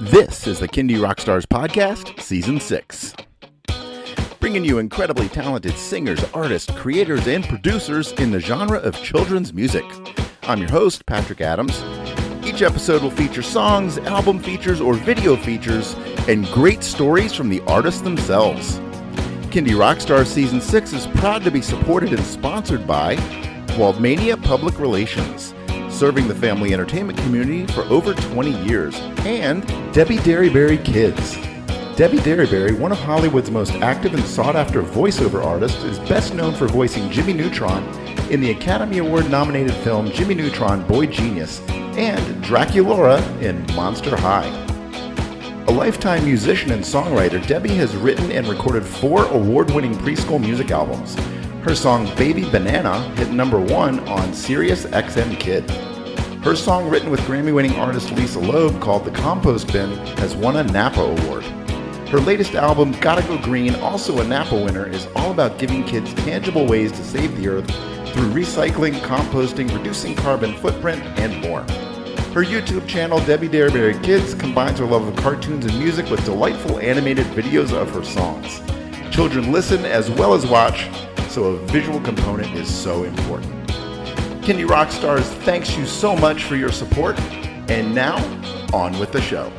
This is the Kindy Rockstars Podcast, Season 6. Bringing you incredibly talented singers, artists, creators, and producers in the genre of children's music. I'm your host, Patrick Adams. Each episode will feature songs, album features, or video features, and great stories from the artists themselves. Kindy Rockstars Season 6 is proud to be supported and sponsored by Waldmania Public Relations, serving the family entertainment community for over 20 years, and Debbie Derryberry Kids. Debbie Derryberry, one of Hollywood's most active and sought-after voiceover artists, is best known for voicing Jimmy Neutron in the Academy Award-nominated film Jimmy Neutron, Boy Genius, and Draculaura in Monster High. A lifetime musician and songwriter, Debbie has written and recorded 4 award-winning preschool music albums. Her song Baby Banana hit #1 on Sirius XM Kid. Her song, written with Grammy-winning artist Lisa Loeb, called The Compost Bin, has won a Napa Award. Her latest album, Gotta Go Green, also a Napa winner, is all about giving kids tangible ways to save the earth through recycling, composting, reducing carbon footprint, and more. Her YouTube channel, Debbie Derryberry Kids, combines her love of cartoons and music with delightful animated videos of her songs. Children listen as well as watch, so a visual component is so important. Kindy Rockstars thanks you so much for your support, and now, on with the show.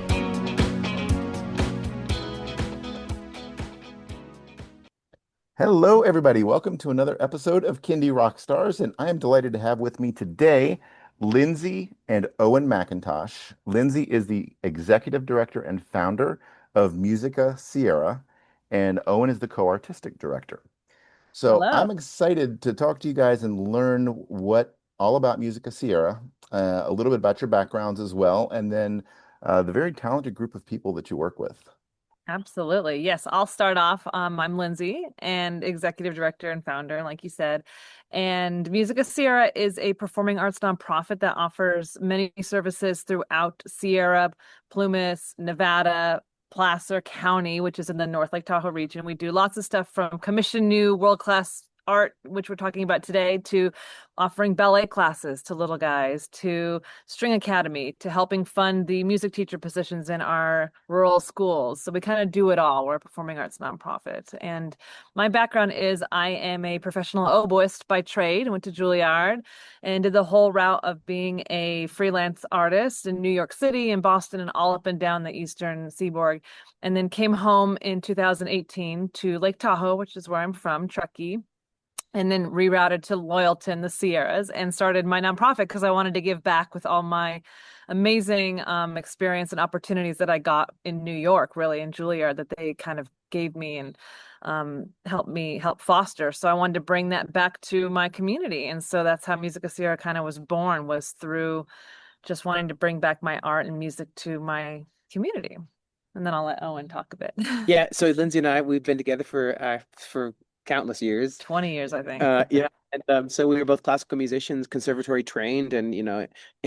Hello, everybody. Welcome to another episode of Kindy Rockstars, and I am delighted to have with me today Lindsay and Owen McIntosh. Lindsay is the executive director and founder of Musica Sierra, and Owen is the co-artistic director. So Hello. I'm excited to talk to you guys and learn what all about Musica Sierra, a little bit about your backgrounds as well, and then the very talented group of people that you work with. Absolutely. Yes, I'll start off. I'm Lindsay, and executive director and founder, like you said. And Musica Sierra is a performing arts nonprofit that offers many services throughout Sierra, Plumas, Nevada, Placer County, which is in the North Lake Tahoe region. We do lots of stuff from commission new world-class art, which we're talking about today, to offering ballet classes to little guys, to string academy, to helping fund the music teacher positions in our rural schools. So we kind of do it all. We're a performing arts nonprofit. And my background is I am a professional oboist by trade. I went to Juilliard and did the whole route of being a freelance artist in New York City and Boston and all up and down the Eastern Seaboard. And then came home in 2018 to Lake Tahoe, which is where I'm from, Truckee, and then rerouted to Loyalton, the Sierras, and started my nonprofit because I wanted to give back with all my amazing experience and opportunities that I got in New York, really, in Juilliard, that they kind of gave me and help foster. So I wanted to bring that back to my community. And so that's how Musica Sierra kind of was born, was through just wanting to bring back my art and music to my community. And then I'll let Owen talk a bit. Yeah, so Lindsay and I, we've been together for countless years. 20 years, I think. Yeah. And so we were both classical musicians, conservatory trained, and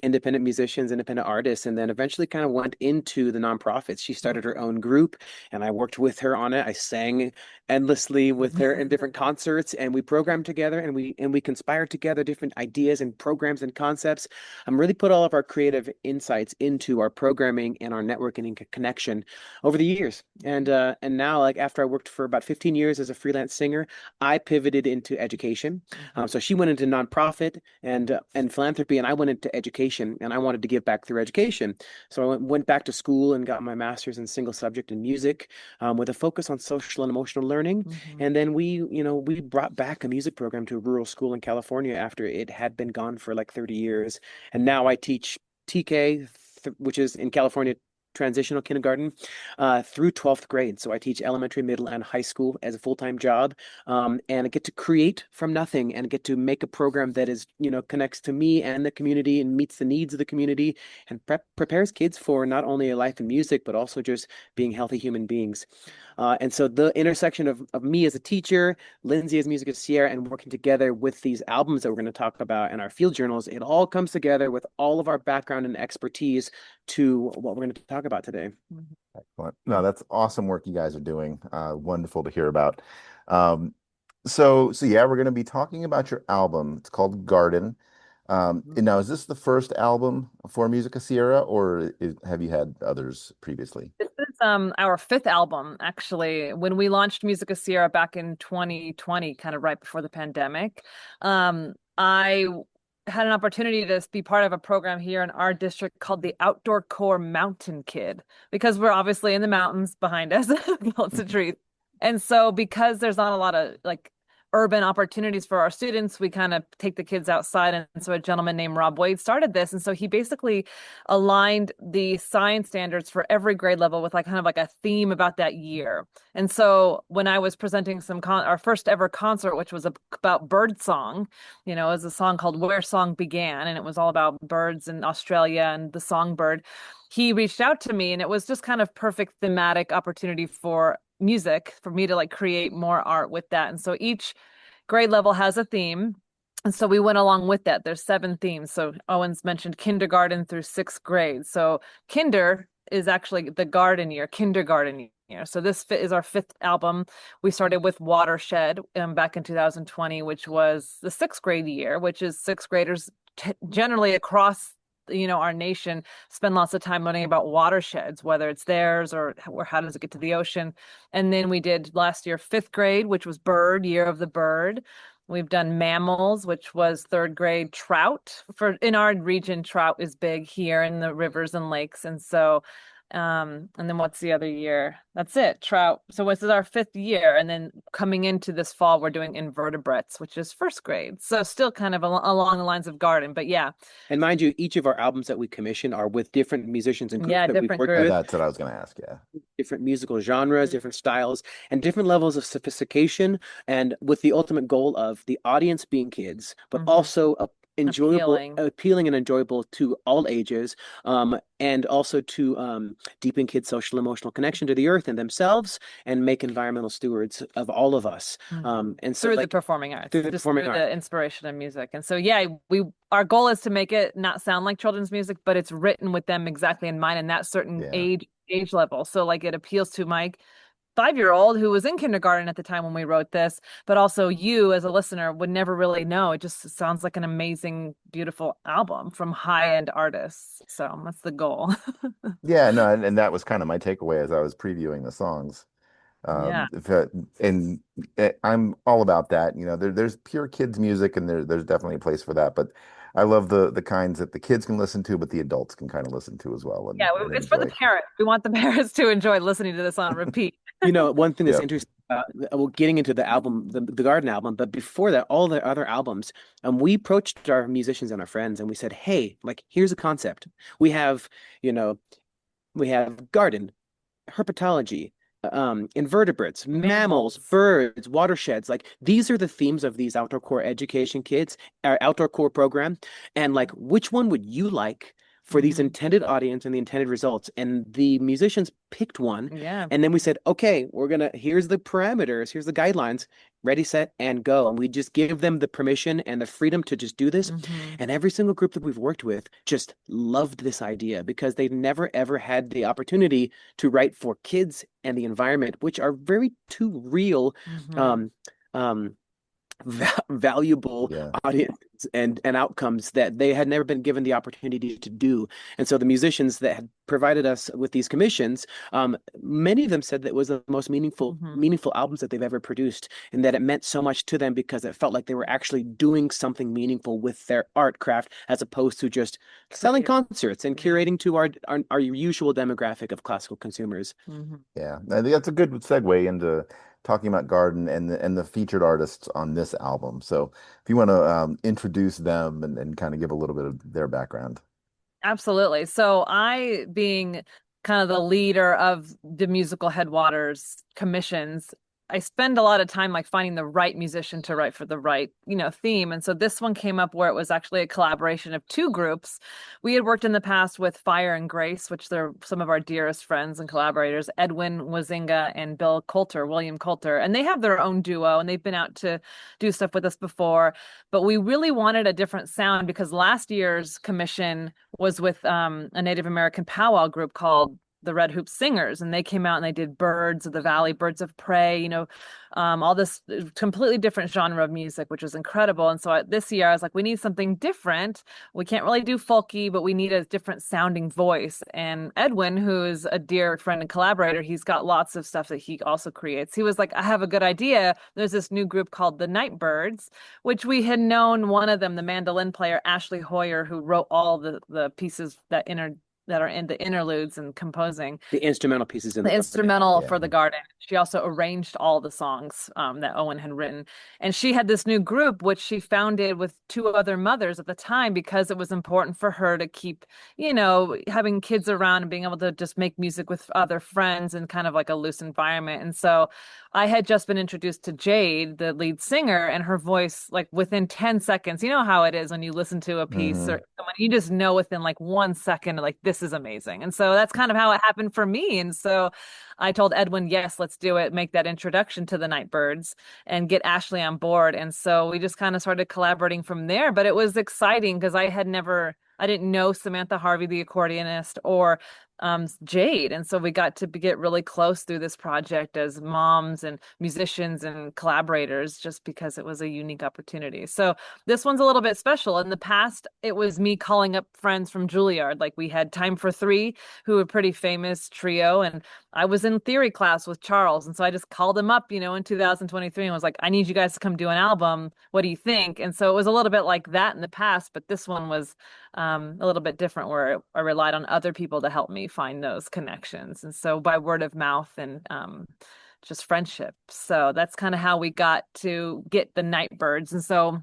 independent musicians, independent artists, and then eventually kind of went into the nonprofits. She started her own group, and I worked with her on it. I sang endlessly with her in different concerts, and we programmed together, and we conspired together different ideas and programs and concepts. Really put all of our creative insights into our programming and our networking and connection over the years. And now, like, after I worked for about 15 years as a freelance singer, I pivoted into education. So she went into nonprofit and philanthropy, and I went into education, and I wanted to give back through education. So I went back to school and got my master's in single subject in music, with a focus on social and emotional learning. And then we brought back a music program to a rural school in California after it had been gone for like 30 years. And now I teach TK, which is in California, transitional kindergarten, through 12th grade. So I teach elementary, middle, and high school as a full-time job, and I get to create from nothing and get to make a program that is, connects to me and the community and meets the needs of the community and prepares kids for not only a life in music, but also just being healthy human beings. And so the intersection of me as a teacher, Lindsay as Musica Sierra, and working together with these albums that we're going to talk about and our field journals, it all comes together with all of our background and expertise to what we're going to talk about today. Excellent. No, that's awesome work you guys are doing. Wonderful to hear about. So yeah, we're going to be talking about your album. It's called Garden. And now, is this the first album for Musica Sierra, or have you had others previously? This is our fifth album, actually. When we launched Musica Sierra back in 2020, kind of right before the pandemic, I had an opportunity to be part of a program here in our district called the Outdoor Core Mountain Kid, because we're obviously in the mountains behind us, lots of trees. And so because there's not a lot of like urban opportunities for our students, we kind of take the kids outside. And so a gentleman named Rob Wade started this. And so he basically aligned the science standards for every grade level with like kind of like a theme about that year. And so when I was presenting our first ever concert, which was about bird song, it was a song called Where Song Began, and it was all about birds in Australia and the songbird. He reached out to me, and it was just kind of perfect thematic opportunity for music for me to like create more art with that. And so each grade level has a theme. And so we went along with that. There's 7 themes. So Owen's mentioned kindergarten through 6th grade. So kinder is actually the garden year, kindergarten year. So this is our 5th album. We started with Watershed back in 2020, which was the 6th grade year, which is 6th graders generally across our nation spend lots of time learning about watersheds, whether it's theirs or how does it get to the ocean. And then we did last year 5th grade, which was bird, year of the bird. We've done mammals, which was 3rd grade trout. In our region, trout is big here in the rivers and lakes. And so and then what's the other year? That's it, trout. So this is our 5th year. And then coming into this fall, we're doing invertebrates, which is 1st grade. So still kind of along the lines of garden, but yeah. And mind you, each of our albums that we commission are with different musicians and groups that we've different worked groups. with. That's what I was going to ask. Yeah. Different musical genres, different styles, and different levels of sophistication, and with the ultimate goal of the audience being kids, but also appealing and enjoyable to all ages, and also to deepen kids' social emotional connection to the earth and themselves, and make environmental stewards of all of us. And so through the performing arts, through the the inspiration of music. And so our goal is to make it not sound like children's music, but it's written with them exactly in mind, and that certain age level. So like it appeals to my 5-year-old who was in kindergarten at the time when we wrote this, but also you as a listener would never really know. It just sounds like an amazing, beautiful album from high-end artists. So that's the goal. Yeah, no, and that was kind of my takeaway as I was previewing the songs. And I'm all about that. There's pure kids music, and there's definitely a place for that. But I love the kinds that the kids can listen to, but the adults can kind of listen to as well. And it's for the parents. We want the parents to enjoy listening to this on repeat. One thing that's interesting, getting into the album, the Garden album, but before that, all the other albums, we approached our musicians and our friends, and we said, hey, like, here's a concept. We have garden, herpetology, invertebrates, mammals, birds, watersheds. Like, these are the themes of these outdoor core education kids, our outdoor core program. And like, which one would you like for these intended audience and the intended results? And the musicians picked one. Yeah. And then we said, okay, here's the parameters, here's the guidelines, ready, set, and go. And we just give them the permission and the freedom to just do this. And every single group that we've worked with just loved this idea, because they've never, ever had the opportunity to write for kids and the environment, which are very two real, valuable audience and outcomes that they had never been given the opportunity to do. And so the musicians that had provided us with these commissions, many of them said that it was the most meaningful albums that they've ever produced, and that it meant so much to them because it felt like they were actually doing something meaningful with their art craft, as opposed to just selling concerts and curating to our usual demographic of classical consumers. Yeah, I think that's a good segue into talking about Garden and the featured artists on this album. So if you want to introduce them and kind of give a little bit of their background. Absolutely. So I, being kind of the leader of the musical Headwaters commissions, I spend a lot of time like finding the right musician to write for the right, theme. And so this one came up where it was actually a collaboration of 2 groups. We had worked in the past with Fire and Grace, which they're some of our dearest friends and collaborators, Edwin Huizinga and William Coulter. And they have their own duo, and they've been out to do stuff with us before. But we really wanted a different sound, because last year's commission was with a Native American powwow group called the Red Hoop Singers, and they came out and they did Birds of the Valley, Birds of Prey, all this completely different genre of music, which was incredible. And so this year I was like, we need something different. We can't really do folky, but we need a different sounding voice. And Edwin, who is a dear friend and collaborator, he's got lots of stuff that he also creates. He was like, I have a good idea. There's this new group called the Nightbirds, which we had known one of them, the mandolin player, Ashley Hoyer, who wrote all the pieces that are in the interludes and composing. The instrumental pieces in the instrumental Yeah. for the garden. She also arranged all the songs that Owen had written. And she had this new group, which she founded with two other mothers at the time because it was important for her to keep, having kids around and being able to just make music with other friends and kind of like a loose environment. And so I had just been introduced to Jade, the lead singer, and her voice, like within 10 seconds, you know how it is when you listen to a piece or someone, you just know within like 1 second, like, this is amazing. And so that's kind of how it happened for me. And so I told Edwin, yes, let's do it, make that introduction to the Nightbirds and get Ashley on board. And so we just kind of started collaborating from there. But it was exciting because I didn't know Samantha Harvey, the accordionist, or Jade. And so we got to get really close through this project as moms and musicians and collaborators, just because it was a unique opportunity. So this one's a little bit special. In the past, it was me calling up friends from Juilliard. Like we had Time for Three, who were a pretty famous trio. And I was in theory class with Charles. And so I just called him up, in 2023 and was like, I need you guys to come do an album. What do you think? And so it was a little bit like that in the past, but this one was a little bit different, where I relied on other people to help me find those connections. And so by word of mouth and just friendship. So that's kind of how we got to get the Nightbirds. And so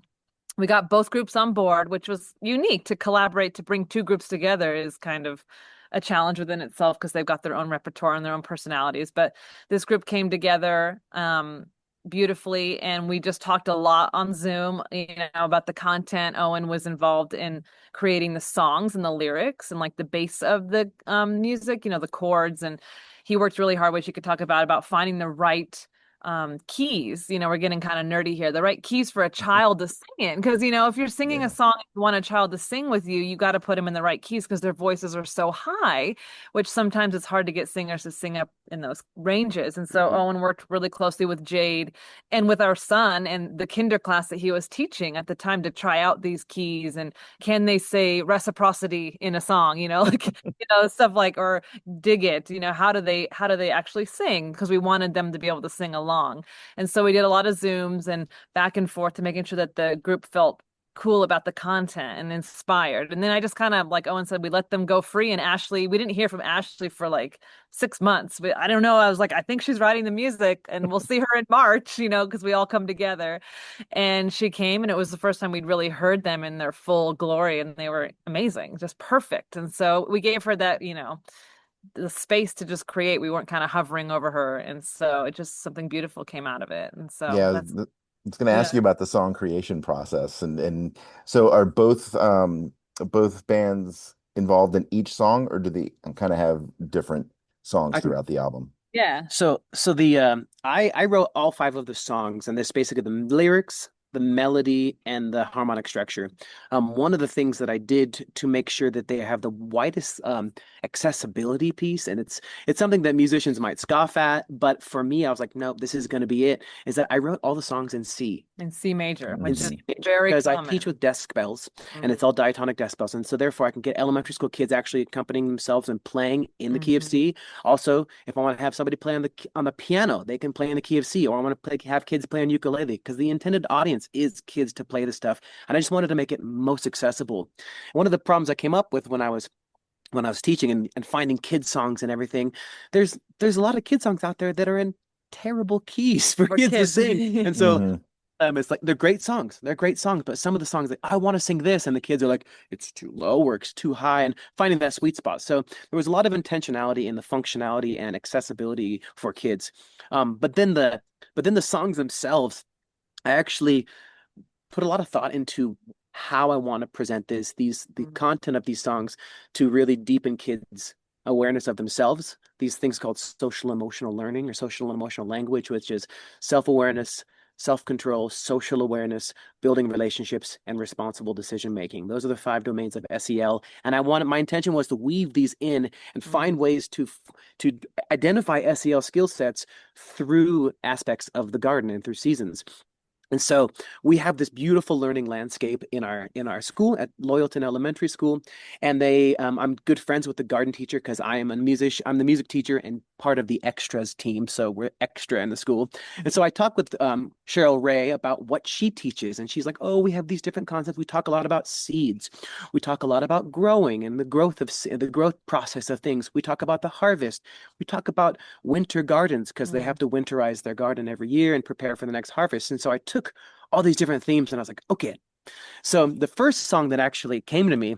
we got both groups on board, which was unique. To collaborate, to bring two groups together is kind of a challenge within itself because they've got their own repertoire and their own personalities. But this group came together beautifully, and we just talked a lot on Zoom, about the content. Owen was involved in creating the songs and the lyrics and like the base of the music, the chords, and he worked really hard, which you could talk about finding the right keys. We're getting kind of nerdy here, the right keys for a child to sing in, because if you're singing a song, you want a child to sing with you, you got to put them in the right keys because their voices are so high, which sometimes it's hard to get singers to sing up in those ranges. And so Owen worked really closely with Jade and with our son and the kinder class that he was teaching at the time to try out these keys and can they say reciprocity in a song, stuff like, or dig it, how do they actually sing, because we wanted them to be able to sing along. And so we did a lot of Zooms and back and forth to making sure that the group felt cool about the content and inspired. And then I just kind of, like Owen said, we let them go free. And Ashley, we didn't hear from Ashley for like 6 months, but I don't know. I was like, I think she's writing the music and we'll see her in March, because we all come together. And she came, and it was the first time we'd really heard them in their full glory, and they were amazing, just perfect. And so we gave her that, the space to just create. We weren't kind of hovering over her, and so it just, something beautiful came out of it. And so Yeah, it's going to ask you about the song creation process, and so are both bands involved in each song, or do they kind of have different songs throughout the album? Yeah. So the I wrote all 5 of the songs, and there's basically the lyrics, the melody, and the harmonic structure. One of the things that I did to make sure that they have the widest accessibility piece, and it's something that musicians might scoff at, but for me, I was like, no, this is going to be it, is that I wrote all the songs in C. In C major, which is C major, very because common. I teach with decibels, and it's all diatonic decibels, and so therefore I can get elementary school kids actually accompanying themselves and playing in the key of C. Also, if I want to have somebody play on the piano, they can play in the key of C, or I want to have kids play on ukulele, because the intended audience is kids to play the stuff, and I just wanted to make it most accessible. One of the problems I came up with when I was teaching and finding kids songs and everything, there's a lot of kids songs out there that are in terrible keys for kids to sing, and so it's like they're great songs, but some of the songs, like, I want to sing this, and the kids are like, it's too low or it's too high, and finding that sweet spot. So there was a lot of intentionality in the functionality and accessibility for kids. But then the songs themselves, I actually put a lot of thought into how I want to present the content of these songs to really deepen kids' awareness of themselves. These things called social emotional learning or social emotional language, which is self-awareness, self-control, social awareness, building relationships, and responsible decision-making. Those are the 5 domains of SEL. And my intention was to weave these in and find ways to identify SEL skill sets through aspects of the garden and through seasons. And so we have this beautiful learning landscape in our school at Loyalton Elementary School, and I'm good friends with the garden teacher because I'm the music teacher and part of the extras team, so we're extra in the school. And so I talked with Cheryl Ray about what she teaches, and she's like, "Oh, we have these different concepts. We talk a lot about seeds. We talk a lot about growing and the growth process of things. We talk about the harvest. We talk about winter gardens because they have to winterize their garden every year and prepare for the next harvest." And so I took all these different themes and I was like, okay. So the first song that actually came to me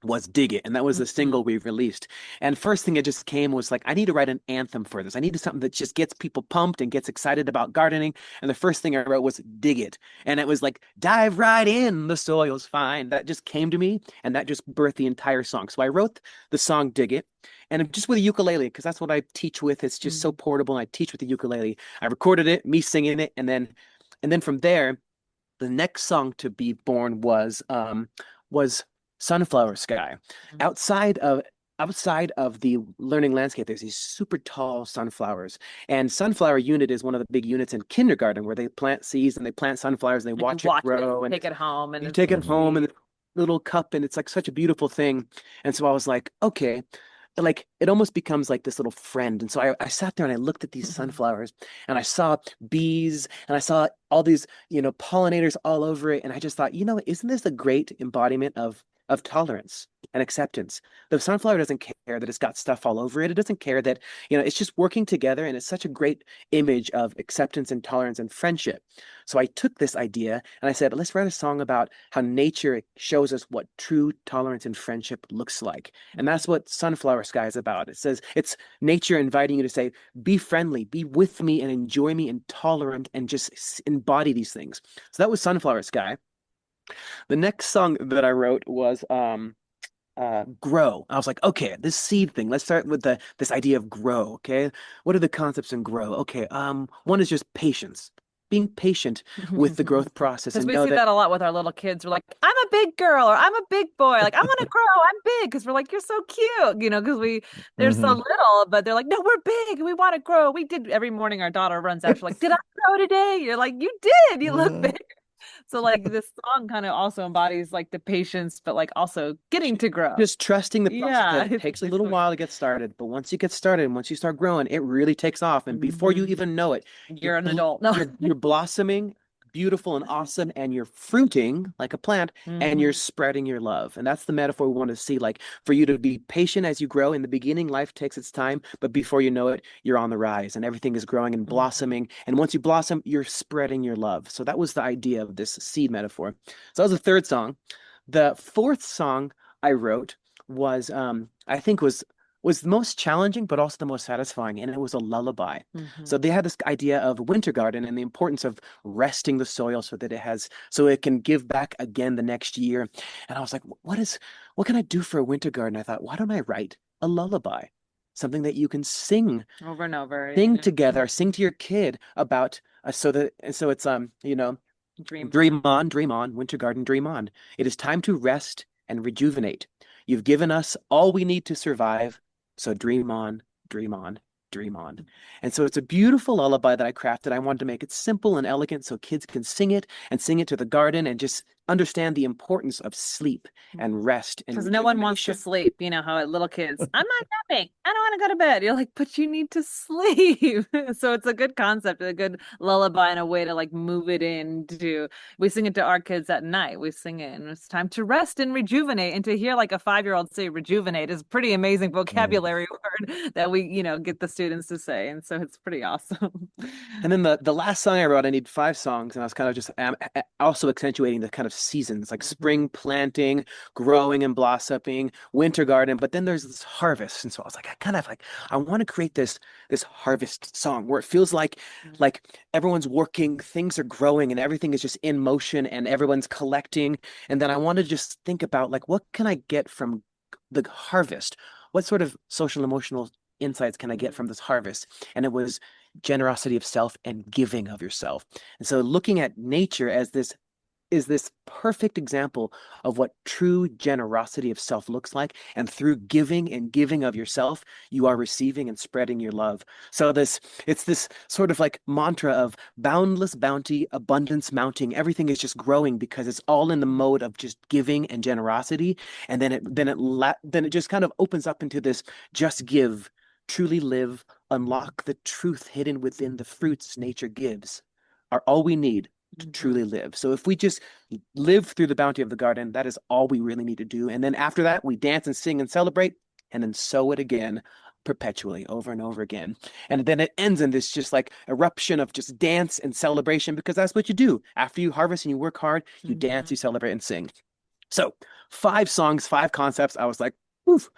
was Dig It, and that was the single we released. And first thing it just came was like, I need to write an anthem for this. I needed something that just gets people pumped and gets excited about gardening. And the first thing I wrote was Dig It. And it was like, dive right in, the soil's fine. That just came to me, and that just birthed the entire song. So I wrote the song Dig It, and just with a ukulele, because that's what I teach with. It's just so portable, and I teach with the ukulele. I recorded it, me singing it, and then from there, the next song to be born was Sunflower Sky. Outside of the learning landscape, there's these super tall sunflowers. And sunflower unit is one of the big units in kindergarten where they plant seeds and they plant sunflowers and they watch it grow. And take it home. And you take it home in a little cup, and it's like such a beautiful thing. And so I was like, okay, like it almost becomes like this little friend. And so I sat there and I looked at these sunflowers, and I saw bees, and I saw all these, pollinators all over it. And I just thought, isn't this a great embodiment of tolerance and acceptance? The sunflower doesn't care that it's got stuff all over it. It doesn't care that, it's just working together. And it's such a great image of acceptance and tolerance and friendship. So I took this idea and I said, let's write a song about how nature shows us what true tolerance and friendship looks like. And that's what Sunflower Sky is about. It says it's nature inviting you to say, be friendly, be with me and enjoy me and tolerant and just embody these things. So that was Sunflower Sky. The next song that I wrote was Grow. I was like, okay, this seed thing. Let's start with this idea of grow. Okay, what are the concepts in grow? Okay, one is just patience. Being patient with the growth process. Because and we know see that a lot with our little kids. We're like, I'm a big girl, or I'm a big boy. Like, I want to grow. I'm big. Because we're like, you're so cute. Because they're so little, but they're like, no, we're big. We want to grow. We did every morning. Our daughter runs after, like, did I grow today? You're like, you did. You look big. So like this song kind of also embodies like the patience, but like also getting to grow. Just trusting the process. That it takes a little while to get started, but once you get started and once you start growing, it really takes off. And before you even know it, you're an adult. No. You're blossoming, beautiful and awesome, and you're fruiting like a plant, and you're spreading your love. And that's the metaphor we want to see, like for you to be patient as you grow. In the beginning, life takes its time, but before you know it, you're on the rise and everything is growing and blossoming. And once you blossom, you're spreading your love. So that was the idea of this seed metaphor. So that was the third song. The fourth song I wrote was I think was the most challenging, but also the most satisfying. And it was a lullaby. So they had this idea of a winter garden and the importance of resting the soil so that so it can give back again the next year. And I was like, what can I do for a winter garden? I thought, why don't I write a lullaby? Something that you can sing over and over, sing together, sing to your kid about, so it's, dream on, winter garden, dream on. It is time to rest and rejuvenate. You've given us all we need to survive. So dream on, dream on, dream on. And so it's a beautiful lullaby that I crafted. I wanted to make it simple and elegant so kids can sing it to the garden and just understand the importance of sleep and rest. Because no one wants to sleep. You know how little kids, I'm not napping. I don't want to go to bed. You're like, but you need to sleep. So it's a good concept, a good lullaby and a way to like move it into, we sing it to our kids at night. We sing it and it's time to rest and rejuvenate. And to hear like a 5-year-old say rejuvenate is a pretty amazing vocabulary word that we, get the students to say. And so it's pretty awesome. And then the last song I wrote, I need 5 songs. And I was kind of just also accentuating the kind of seasons like spring planting, growing and blossoming, winter garden, but then there's this harvest. And so I was like, I want to create this harvest song where it feels like everyone's working, things are growing and everything is just in motion and everyone's collecting. And then I want to just think about like, what can I get from the harvest? What sort of social emotional insights can I get from this harvest? And it was generosity of self and giving of yourself. And so looking at nature as this is this perfect example of what true generosity of self looks like. And through giving and giving of yourself, you are receiving and spreading your love. So it's this sort of like mantra of boundless bounty, abundance mounting. Everything is just growing because it's all in the mode of just giving and generosity. And then it just kind of opens up into this just give, truly live, unlock the truth hidden within the fruits nature gives are all we need to truly live. So if we just live through the bounty of the garden, that is all we really need to do. And then after that, we dance and sing and celebrate and then sow it again perpetually over and over again. And then it ends in this just like eruption of just dance and celebration because that's what you do. After you harvest and you work hard, you dance, you celebrate and sing. So 5 songs, 5 concepts. I was like, oof,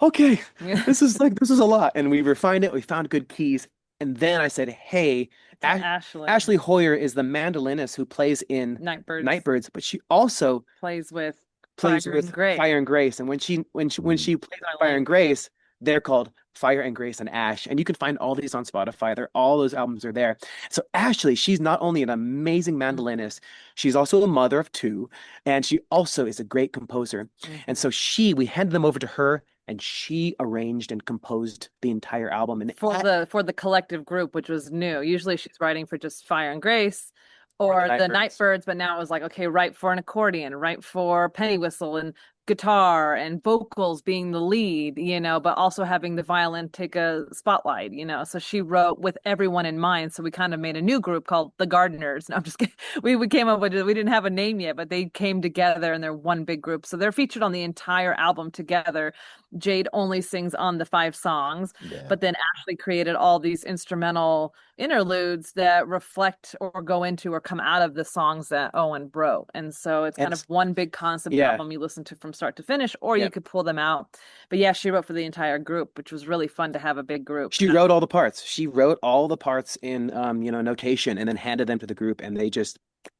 okay, this is a lot. And we refined it. We found good keys. And then I said, hey, Ashley Hoyer is the mandolinist who plays in Nightbirds, but she also plays with Fire and Grace. And when she plays on Fire and Grace, they're called Fire and Grace and Ash. And you can find all these on Spotify. All those albums are there. So Ashley, she's not only an amazing mandolinist, she's also a mother of 2, and she also is a great composer. And so we handed them over to her, and she arranged and composed the entire album. And for the collective group, which was new. Usually she's writing for just Fire and Grace or the Nightbirds, but now it was like, okay, write for an accordion, write for penny whistle and guitar and vocals being the lead, but also having the violin take a spotlight, so she wrote with everyone in mind. So we kind of made a new group called the Gardeners. No, I'm just kidding. We came up with it. We didn't have a name yet, but they came together and they're one big group. So they're featured on the entire album together. Jade only sings on the 5 songs, but then Ashley created all these instrumental interludes that reflect or go into or come out of the songs that Owen wrote. And so it's kind of one big concept album you listen to from start to finish, or you could pull them out. But she wrote for the entire group, which was really fun to have a big group. She wrote all the parts. She wrote all the parts in notation and then handed them to the group, and they just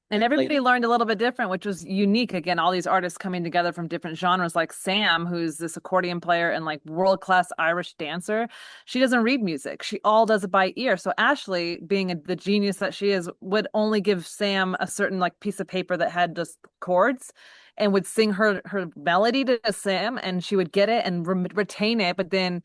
and everybody learned a little bit different, which was unique. Again, all these artists coming together from different genres, like Sam, who's this accordion player and like world-class Irish dancer. She doesn't read music. She all does it by ear. So Ashley, being the genius that she is, would only give Sam a certain like piece of paper that had just chords and would sing her melody to Sam, and she would get it and retain it. But then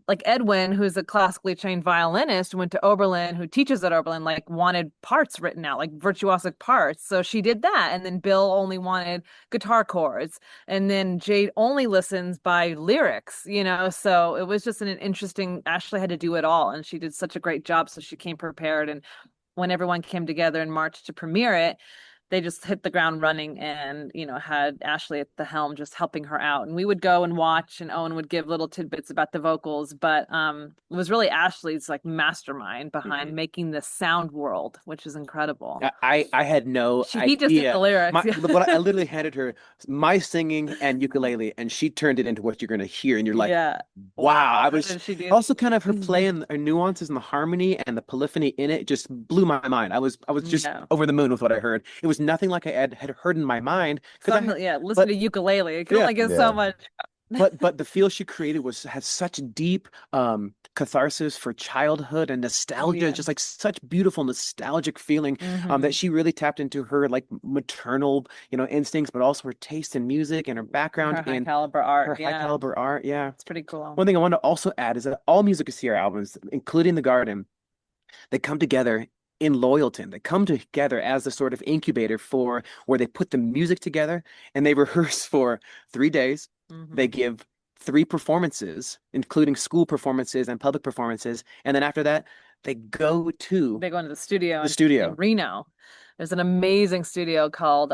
like Edwin, who's a classically trained violinist, went to Oberlin, who teaches at Oberlin, like wanted parts written out, like virtuosic parts. So she did that. And then Bill only wanted guitar chords. And then Jade only listens by lyrics, so it was just an interesting, Ashley had to do it all. And she did such a great job. So she came prepared. And when everyone came together in March to premiere it, they just hit the ground running and, had Ashley at the helm just helping her out. And we would go and watch, and Owen would give little tidbits about the vocals. But it was really Ashley's like mastermind behind making this sound world, which is incredible. I had no idea. He just did the lyrics. But I literally handed her my singing and ukulele, and she turned it into what you're going to hear. And you're like, wow. I was also kind of her playing her nuances and the harmony and the polyphony in it just blew my mind. I was just over the moon with what I heard. It was nothing like I had heard in my mind. Listen to ukulele. It can only get so much. but the feel she created has such deep catharsis for childhood and nostalgia, just like such beautiful nostalgic feeling that she really tapped into her like maternal instincts, but also her taste in music and her background her high caliber art. High caliber art. It's pretty cool. One thing I want to also add is that all Musica Sierra albums, including The Garden, they come together in Loyalton. They come together as a sort of incubator for where they put the music together and they rehearse for 3 days. They give 3 performances, including school performances and public performances. And then after that, they go into the studio. In Reno. There's an amazing studio called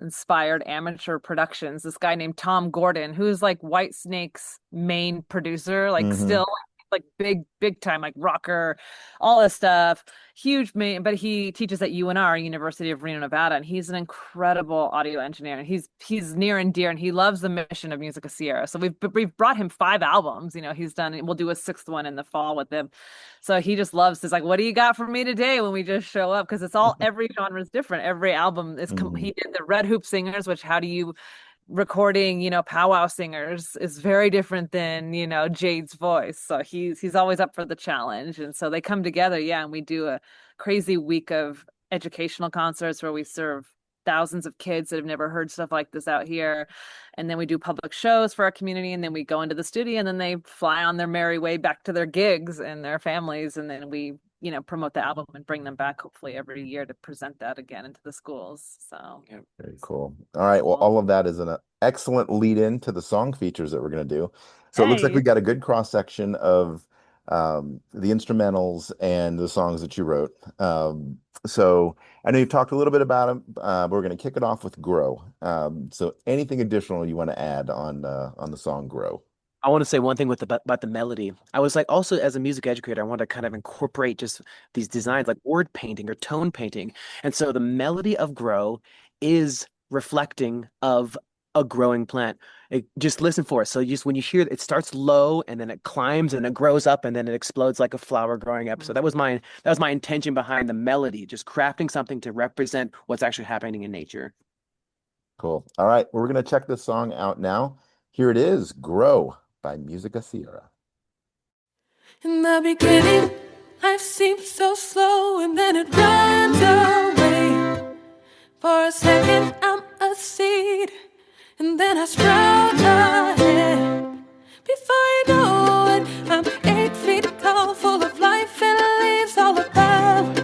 Inspired Amateur Productions. This guy named Tom Gordon, who's like White Snake's main producer, like still like big time, like rocker, all this stuff, huge man. But he teaches at UNR, University of Reno, Nevada, and he's an incredible audio engineer. And he's near and dear, and he loves the mission of Musica Sierra. So we've brought him 5 albums. He's done. We'll do a 6th one in the fall with him. So he just loves this. Like, what do you got for me today? When we just show up, because it's all every genre is different. Every album is. He did the Red Hoop Singers, which how do you recording, powwow singers is very different than, Jade's voice. So he's always up for the challenge. And so they come together, yeah, and we do a crazy week of educational concerts where we serve thousands of kids that have never heard stuff like this out here. And then we do public shows for our community, and then we go into the studio, and then they fly on their merry way back to their gigs and their families. And then we, promote the album and bring them back hopefully every year to present that again into the schools. So Yeah. Very cool. All right. Well, all of that is an excellent lead in to the song features that we're going to do. So it looks like we Hey. got a good cross section of the instrumentals and the songs that you wrote. So I know you've talked a little bit about them, but we're going to kick it off with Grow. So anything additional you want to add on the song Grow? I want to say one thing about the melody. I was like, also as a music educator, I want to kind of incorporate just these designs like word painting or tone painting. And so the melody of Grow is reflecting of a growing plant. Just listen for it. So just when you hear it, it starts low and then it climbs and it grows up and then it explodes like a flower growing up. So that was my intention behind the melody, just crafting something to represent what's actually happening in nature. Cool. All right. Well, we're going to check this song out now. Here it is, Grow by Musica Sierra. In the beginning, life seemed so slow and then it runs away. For a second, I'm a seed, and then I sprout ahead. Before you know it, I'm 8 feet tall, full of life and leaves all above.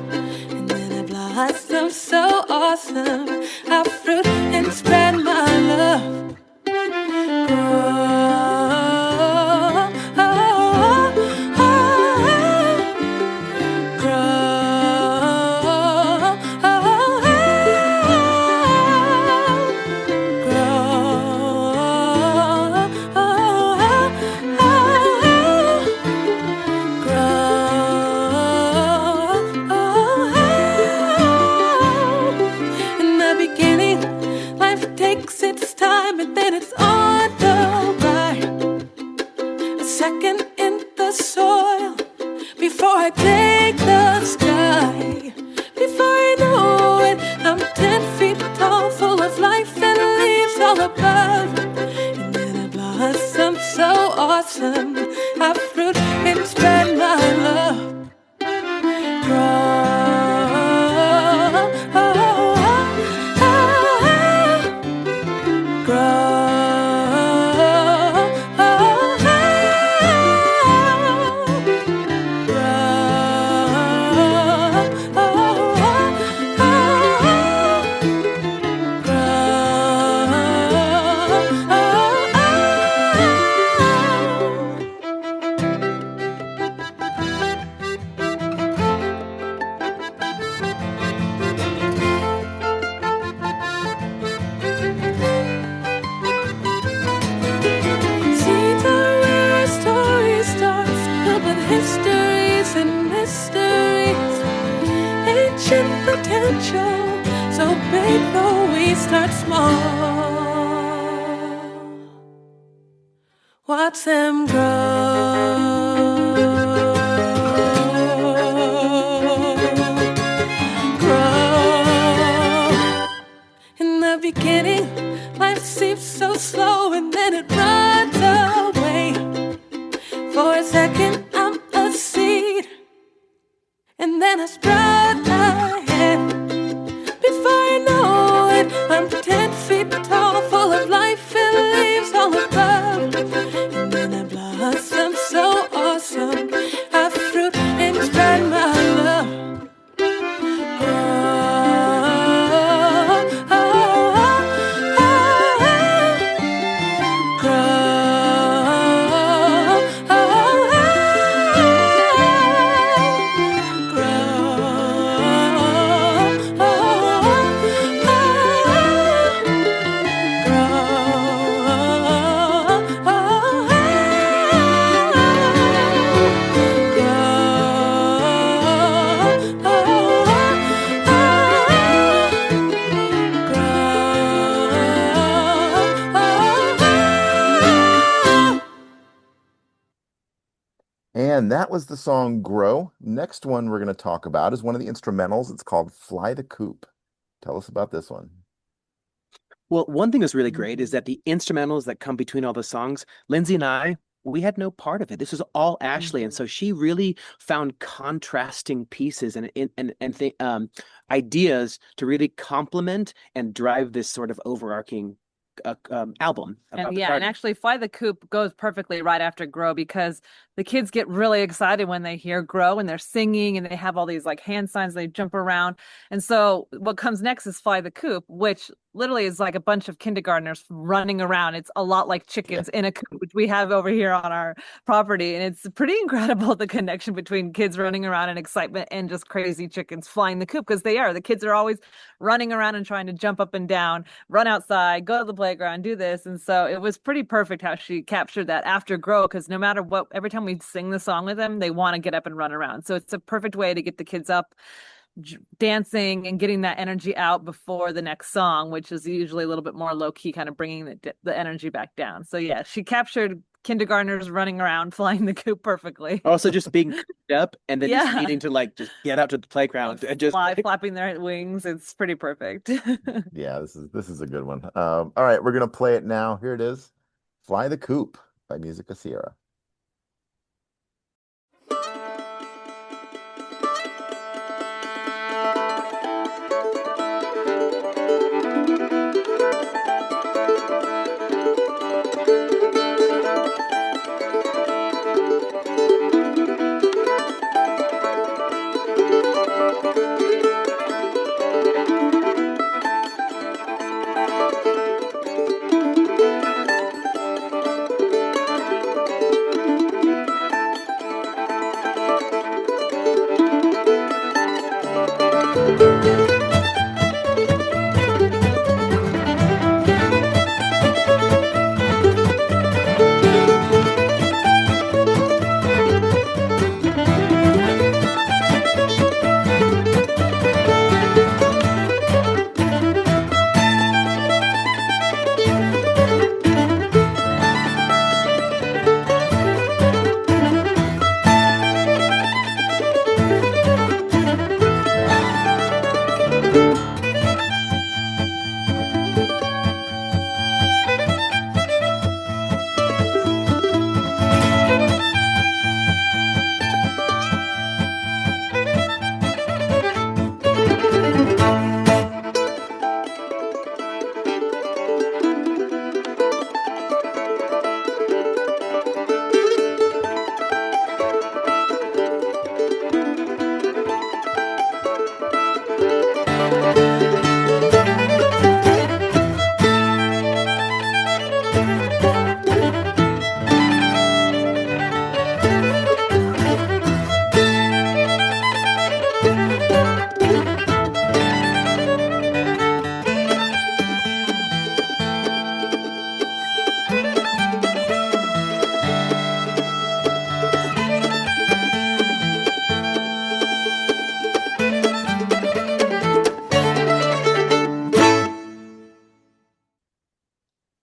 And then I blossom so awesome, I fruit and spread my love. Watch them grow. In the beginning, life seems so slow and then it runs away. For a second, I'm a seed, and then I sprout ahead. Before I know it, I'm 10 feet tall, full of life and leaves all above. And then I blossom so awesome, I fruit and spread my love. And that was the song Grow. Next one we're going to talk about is one of the instrumentals. It's called Fly the Coop. Tell us about this one. Well, one thing that's really great is that the instrumentals that come between all the songs, Lindsay and I, we had no part of it. This was all Ashley, and Mhm. so she really found contrasting pieces and ideas to really complement and drive this sort of overarching album And about the yeah, and garden. actually Fly the Coop goes perfectly right after Grow because the kids get really excited when they hear Grow and they're singing and they have all these like hand signs, they jump around. And so what comes next is Fly the Coop, which literally is like a bunch of kindergartners running around. It's a lot like Yeah. chickens in a coop, which we have over here on our property. And it's pretty incredible the connection between kids running around in excitement and just crazy chickens flying the coop because they are. The kids are always running around and trying to jump up and down, run outside, go to the playground, do this. And so it was pretty perfect how she captured that after Grow, because no matter what, every time we sing the song with them, they want to get up and run around. So it's a perfect way to get the kids up dancing and getting that energy out before the next song, which is usually a little bit more low key, kind of bringing the energy back down. So yeah, she captured kindergartners running around flying the coop perfectly. Also, just being cooped up and then just Yeah. needing to like just get out to the playground and just Fly, like, flapping their wings. It's pretty perfect. Yeah, this is a good one. All right, we're gonna play it now. Here it is. Fly the Coop by Musica Sierra.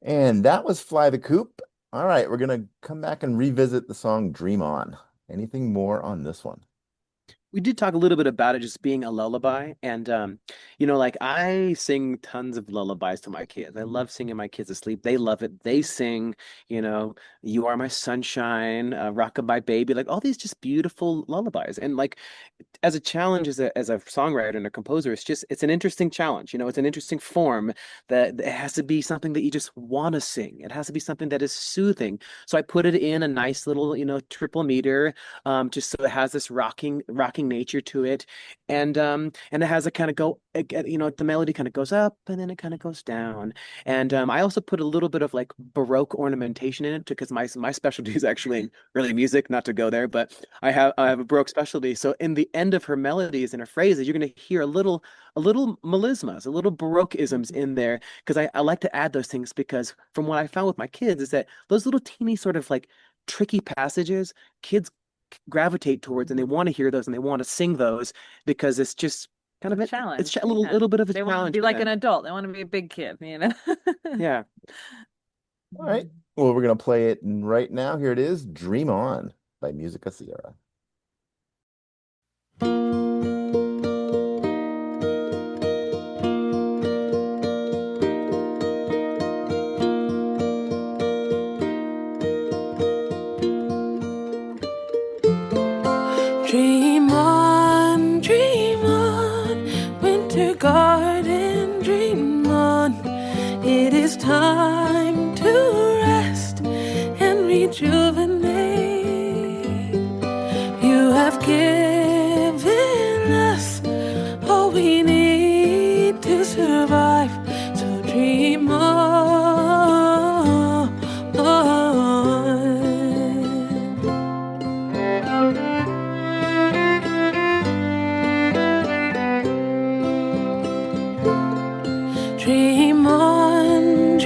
And that was Fly the Coop. All right, we're gonna come back and revisit the song Dream On. Anything more on this one? we did talk a little bit about it just being a lullaby. And, like I sing tons of lullabies to my kids. I love singing my kids asleep. They love it. They sing, You Are My Sunshine, Rockabye Baby, like all these just beautiful lullabies. And like as a challenge as a songwriter and a composer, it's an interesting challenge. It's an interesting form that it has to be something that you just want to sing. It has to be something that is soothing. So I put it in a nice little, triple meter, just so it has this rocking nature to it, and it has a kind of the melody kind of goes up and then it kind of goes down, and I also put a little bit of like Baroque ornamentation in it because my specialty is actually really music, not to go there, but I have a Baroque specialty. So in the end of her melodies and her phrases, you're going to hear a little melismas, a little Baroque isms in there because I like to add those things because from what I found with my kids is that those little teeny sort of like tricky passages, kids gravitate towards and they want to hear those and they want to sing those because it's just kind of A it's challenge. a little bit of a They want to challenge be for like them. an adult. They want to be a big kid, Yeah. All right. Well, we're gonna play it right now. Here it is, Dream On by Musica Sierra. dream on, winter garden, dream on. It is time to rest and rejuvenate. You have given us all we need to survive, so dream on. Dream on,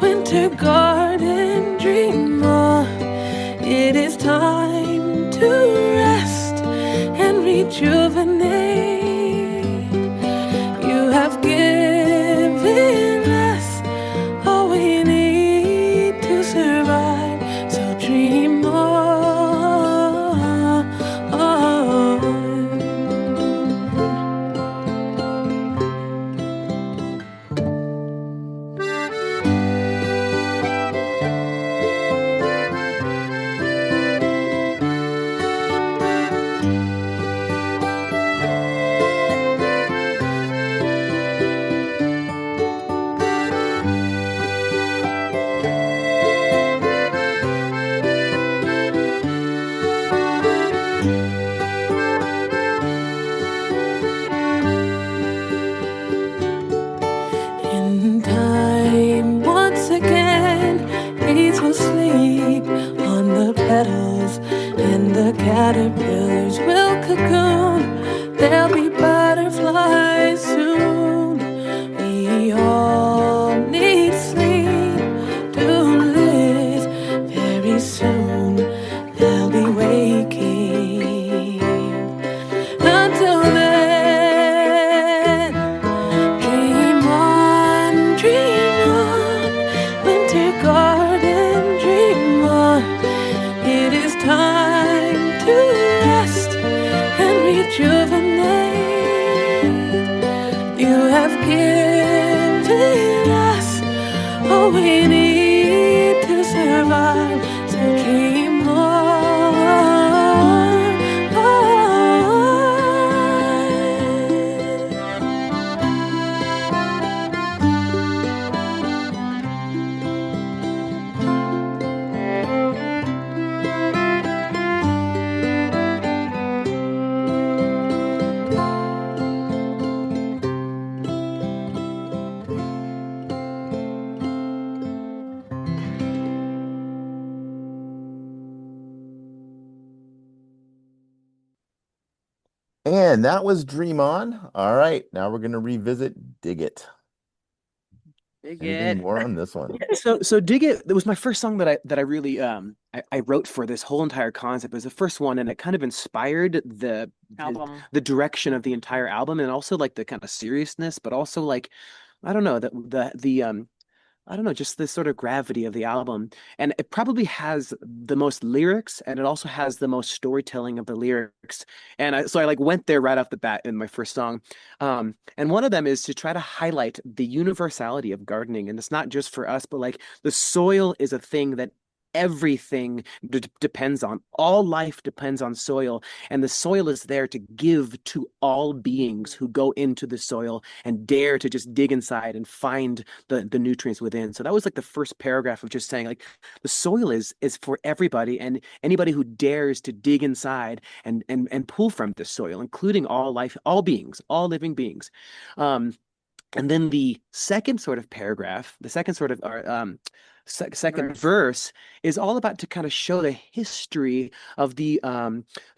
winter garden, dream on. It is time to rest and rejuvenate. You have given us all we need to survive, so dream on. In time, once again, bees will sleep on the petals, and the caterpillars will cocoon. There'll be butterflies soon. We all need sleep to live. Very soon, they'll be waking. Until then, dream on, winter garden, dream on. It is time to rest and rejuvenate. You have given us all we need to survive, so dream on. And that was Dream On. All right, now we're going to revisit Dig It. Dig Anything it. more on this one? So Dig It, that was my first song that I really I wrote for this whole entire concept. It was the first one, and it kind of inspired Album. the direction of the entire album, and also like the kind of seriousness, but also like I don't know, the I don't know, just the sort of gravity of the album. And it probably has the most lyrics, and it also has the most storytelling of the lyrics. So I like went there right off the bat in my first song. And one of them is to try to highlight the universality of gardening. And it's not just for us, but like the soil is a thing that everything depends on. All life depends on soil, and the soil is there to give to all beings who go into the soil and dare to just dig inside and find the nutrients within. So that was like the first paragraph of just saying like the soil is for everybody, and anybody who dares to dig inside and pull from the soil, including all life, all beings, all living beings. And then the second sort of paragraph, the second sort of second verse is all about to kind of show the history of the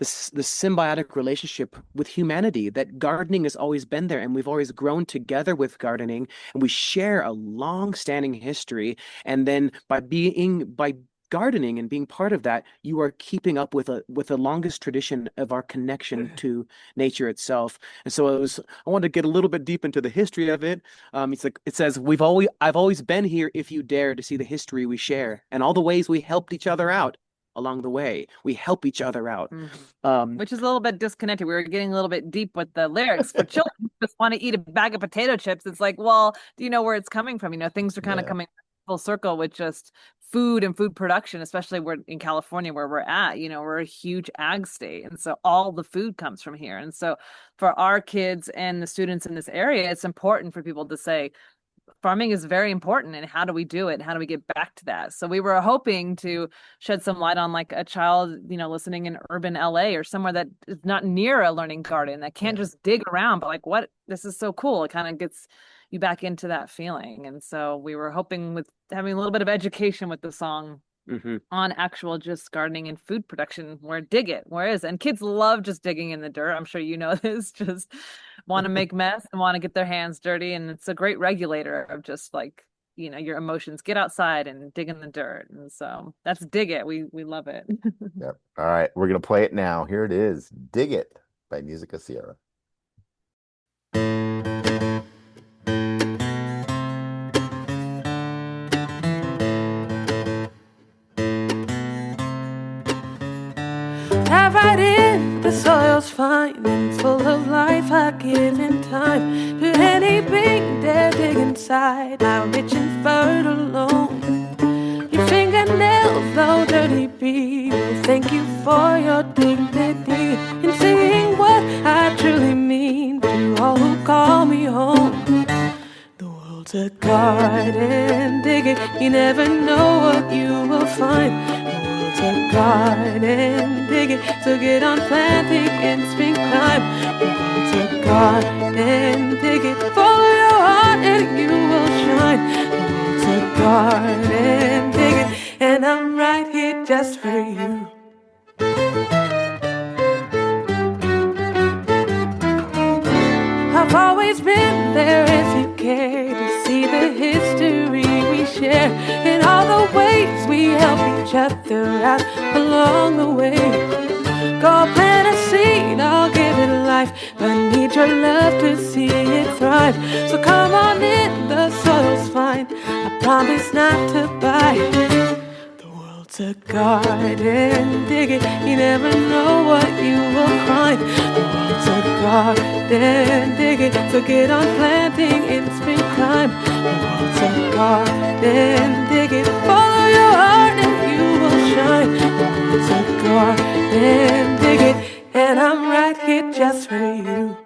symbiotic relationship with humanity, that gardening has always been there, and we've always grown together with gardening, and we share a long-standing history. And then by gardening and being part of that, you are keeping up with the longest tradition of our connection to nature itself. And so I wanted to get a little bit deep into the history of it. It's like it says, I've always been here if you dare to see the history we share and all the ways we helped each other out along the way. We help each other out. Which is a little bit disconnected. We were getting a little bit deep with the lyrics. For children who just want to eat a bag of potato chips, it's like, well, do you know where it's coming from? You know, things are kind of coming full circle with just food and food production, especially we're in California where we're at, we're a huge ag state. And so all the food comes from here. And so for our kids and the students in this area, it's important for people to say, farming is very important, and how do we do it? How do we get back to that? So we were hoping to shed some light on like a child, listening in urban LA or somewhere that is not near a learning garden, that can't just dig around, but like, what, this is so cool. It kind of gets you back into that feeling. And so we were hoping with having a little bit of education with the song on actual just gardening and food production, where dig it, where is, and kids love just digging in the dirt. I'm sure you know this, just want to make mess and want to get their hands dirty. And it's a great regulator of just like, your emotions. Get outside and dig in the dirt. And so that's Dig It. We love it. Yep. All right. We're going to play it now. Here it is. Dig It by Musica Sierra. Dive right in, the soil's fine and full of life. I give in time to anything dare dig inside. How rich and fertile alone. Your fingernails, though dirty, be will thank you for your dignity in seeing what I truly mean to all who call me home. The world's a garden, dig it. You never know what you will find. A garden, dig it, so get on planting in springtime. It's a garden, dig it, follow your heart and you will shine. It's a garden, dig it, and I'm right here just for you. I've always been there if you care to see the history we share and all the ways we help each other out along the way. Go plant a seed, I'll give it life, but need your love to see it thrive. So come on in, the soil's fine, I promise not to bite. It's a garden, dig it, you never know what you will find. It's a garden, dig it, so get on planting in springtime. It's a garden, dig it, follow your heart and you will shine. It's a garden, dig it, and I'm right here just for you.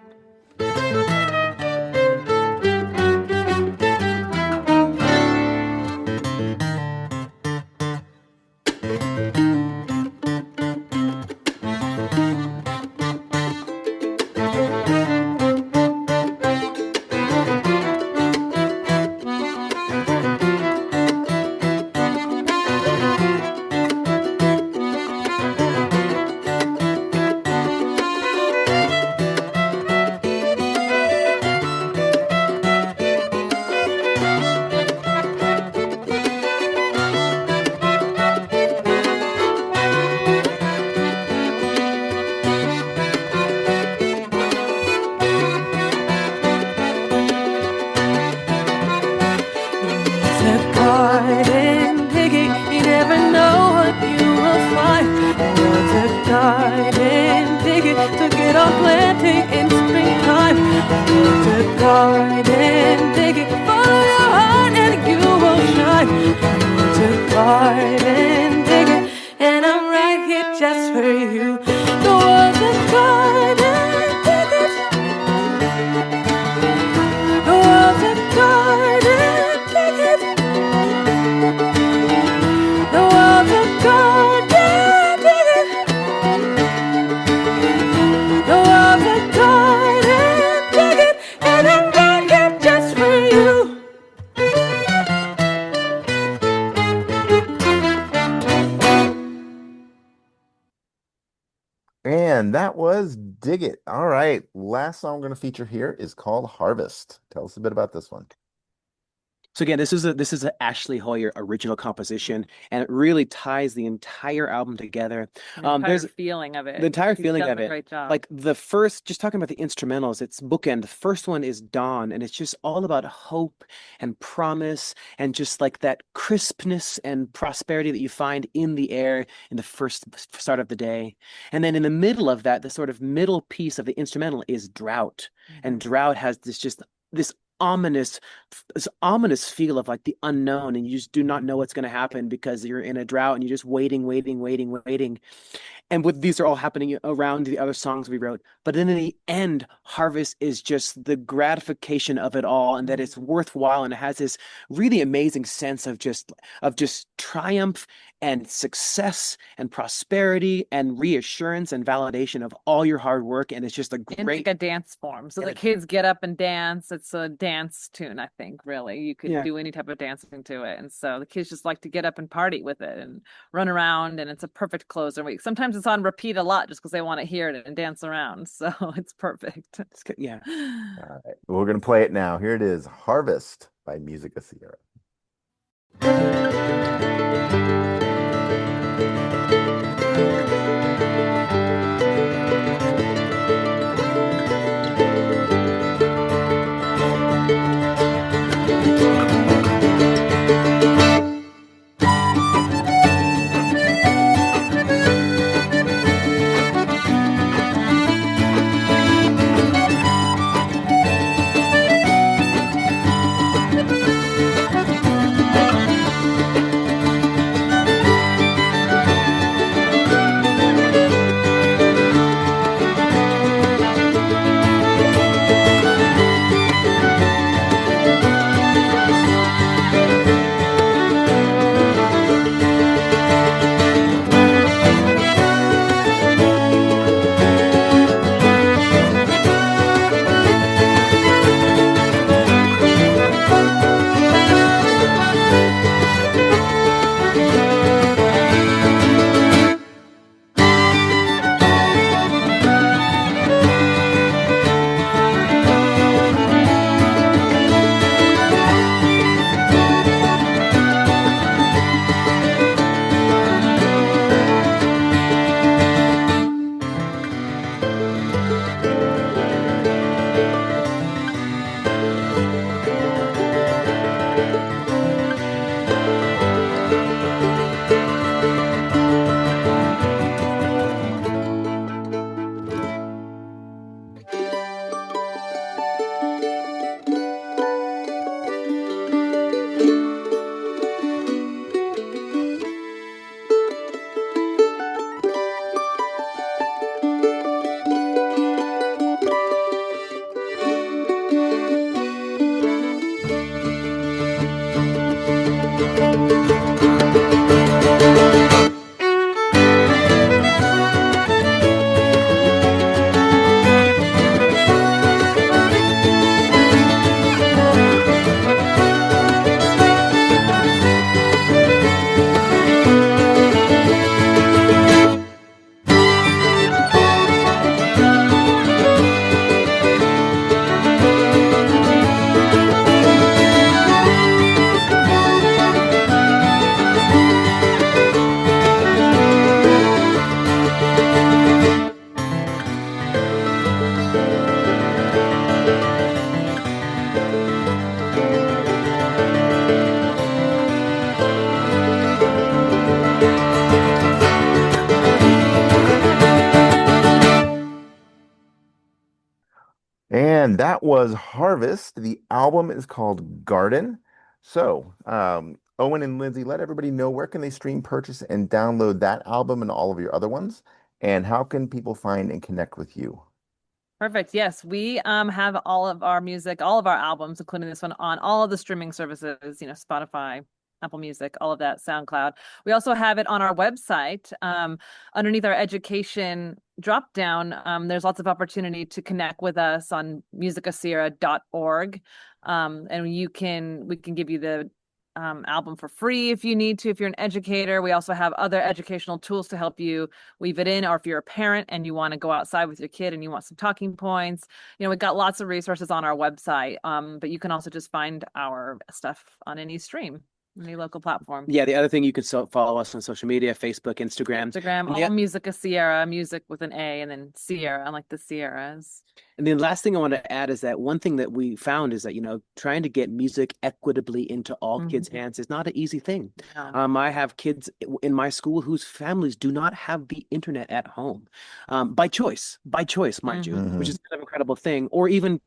And that was Dig It. All right. Last song I'm going to feature here is called Harvest. Tell us a bit about this one. So again, this is a Ashley Hoyer original composition, and it really ties the entire album together. There's a feeling of it. The entire She's feeling done of a it. Great job. Like the first, just talking about the instrumentals, it's bookend. The first one is Dawn, and it's just all about hope and promise and just like that crispness and prosperity that you find in the air in the first start of the day. And then in the middle of that, the sort of middle piece of the instrumental is Drought. And Drought has this this ominous feel of like the unknown, and you just do not know what's going to happen because you're in a drought and you're just waiting. And these are all happening around the other songs we wrote. But then in the end, Harvest is just the gratification of it all, and that it's worthwhile, and it has this really amazing sense of just triumph and success and prosperity and reassurance and validation of all your hard work. And it's just a In like great a dance form. So the kids get up and dance. It's a dance tune, I think, really. You could do any type of dancing to it. And so the kids just like to get up and party with it and run around, and it's a perfect closer week. Sometimes it's on repeat a lot just because they want to hear it and dance around. So it's perfect. Yeah. All right. We're going to play it now. Here it is, Harvest by Musica Sierra. And that was Harvest. The album is called Garden. So, Owen and Lindsay, let everybody know, where can they stream, purchase, and download that album and all of your other ones? And how can people find and connect with you? Perfect. Yes, we have all of our music, all of our albums, including this one, on all of the streaming services, Spotify, Apple Music, all of that, SoundCloud. We also have it on our website. Underneath our education drop down, there's lots of opportunity to connect with us on musicasierra.org. And we can give you the album for free if you need to, if you're an educator. We also have other educational tools to help you weave it in, or if you're a parent and you want to go outside with your kid and you want some talking points. We've got lots of resources on our website, but you can also just find our stuff on any stream, any local platform. Yeah, the other thing, you can follow us on social media, Facebook, Instagram. All Musica Sierra, music with an A, and then Sierra, like the Sierras. And then the last thing I want to add is that one thing that we found is that, trying to get music equitably into all kids' hands is not an easy thing. No. I have kids in my school whose families do not have the internet at home, by choice, mind you, which is kind of an incredible thing. Or even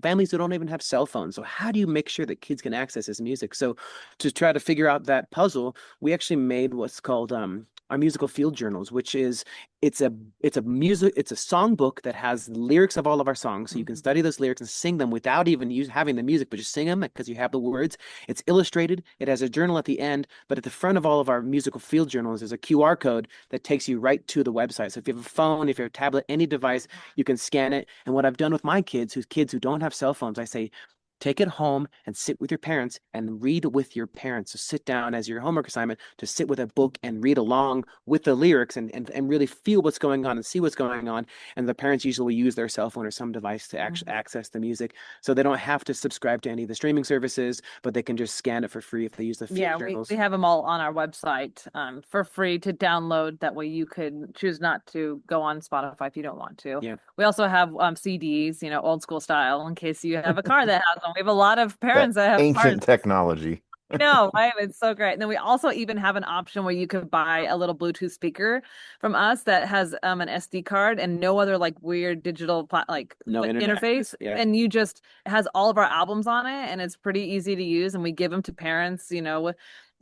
families who don't even have cell phones. So how do you make sure that kids can access this music? So to try to figure out that puzzle, we actually made what's called our musical field journals, which is it's a songbook that has lyrics of all of our songs, so you can study those lyrics and sing them without even having the music, but just sing them because you have the words. It's illustrated. It has a journal at the end, but at the front of all of our musical field journals is a QR code that takes you right to the website. So if you have a phone, if you have a tablet, any device, you can scan it. And what I've done with my kids who don't have cell phones, I say, take it home and sit with your parents and read with your parents. So sit down as your homework assignment to sit with a book and read along with the lyrics and really feel what's going on and see what's going on. And the parents usually use their cell phone or some device to access the music. So they don't have to subscribe to any of the streaming services, but they can just scan it for free if they use the field journals. We have them all on our website for free to download. That way you could choose not to go on Spotify if you don't want to. Yeah. We also have CDs, old school style, in case you have a car that has them. We have a lot of parents that have ancient cars. technology. No, right? It's so great. And then we also even have an option where you could buy a little Bluetooth speaker from us that has an SD card and no other like weird digital interface. Yeah. And it has all of our albums on it, and it's pretty easy to use. And we give them to parents,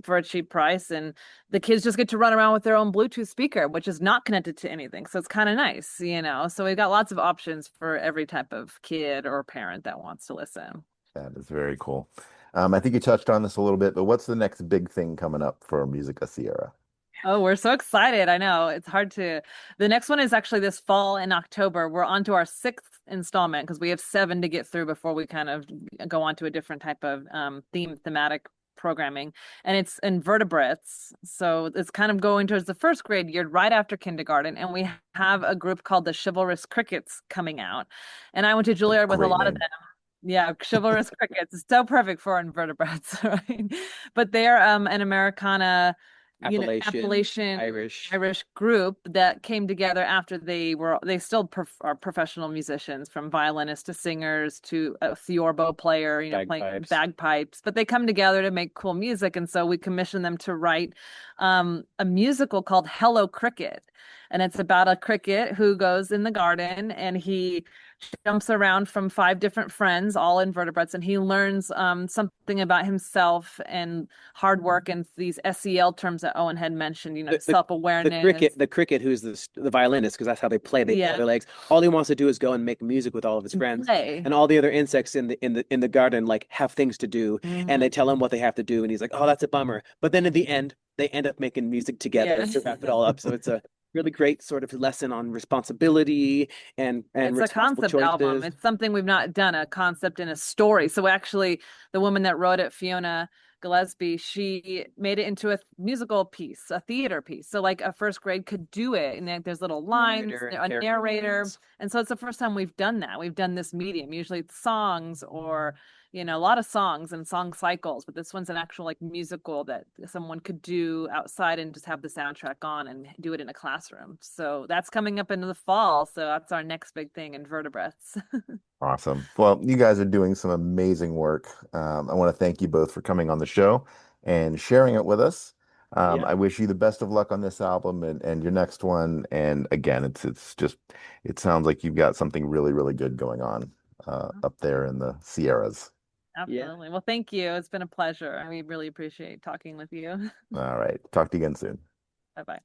for a cheap price, and the kids just get to run around with their own Bluetooth speaker, which is not connected to anything. So it's kind of nice, So we've got lots of options for every type of kid or parent that wants to listen. That is very cool. I think you touched on this a little bit, but what's the next big thing coming up for Musica Sierra? Oh, we're so excited. I know it's hard to. The next one is actually this fall in October. We're on to our 6th installment because we have 7 to get through before we kind of go on to a different type of thematic programming, and it's invertebrates. So it's kind of going towards the first grade year right after kindergarten, and we have a group called the Chivalrous Crickets coming out, and I went to Juilliard with a lot of them. Yeah, Chivalrous Crickets. It's so perfect for invertebrates, right? But they're an Americana, Appalachian Irish group that came together after they still are professional musicians, from violinists to singers to a theorbo player, playing bagpipes. But they come together to make cool music, and so we commissioned them to write a musical called Hello Cricket, and it's about a cricket who goes in the garden and he jumps around from 5 different friends, all invertebrates, and he learns something about himself and hard work and these SEL terms that Owen had mentioned, self-awareness. The cricket who's the violinist, because that's how they play. They play their legs. All he wants to do is go and make music with all of his friends. And all the other insects in the garden have things to do, and they tell him what they have to do, and he's like, oh, that's a bummer. But then at the end, they end up making music together to wrap it all up. So it's a really great sort of lesson on responsibility and it's a concept choices. Album. It's something we've not done, a concept in a story. So actually the woman that wrote it, Fiona Gillespie, she made it into a musical piece, a theater piece. So like a first grade could do it, and there's little lines, a narrator. And so it's the first time we've done that. We've done this medium. Usually it's songs or a lot of songs and song cycles, but this one's an actual musical that someone could do outside and just have the soundtrack on and do it in a classroom. So that's coming up into the fall. So that's our next big thing, invertebrates. Awesome. Well, you guys are doing some amazing work. I want to thank you both for coming on the show and sharing it with us. I wish you the best of luck on this album and your next one. And again, it sounds like you've got something really, really good going on up there in the Sierras. Absolutely. Well, thank you. It's been a pleasure. We really appreciate talking with you. All right. Talk to you again soon. Bye-bye.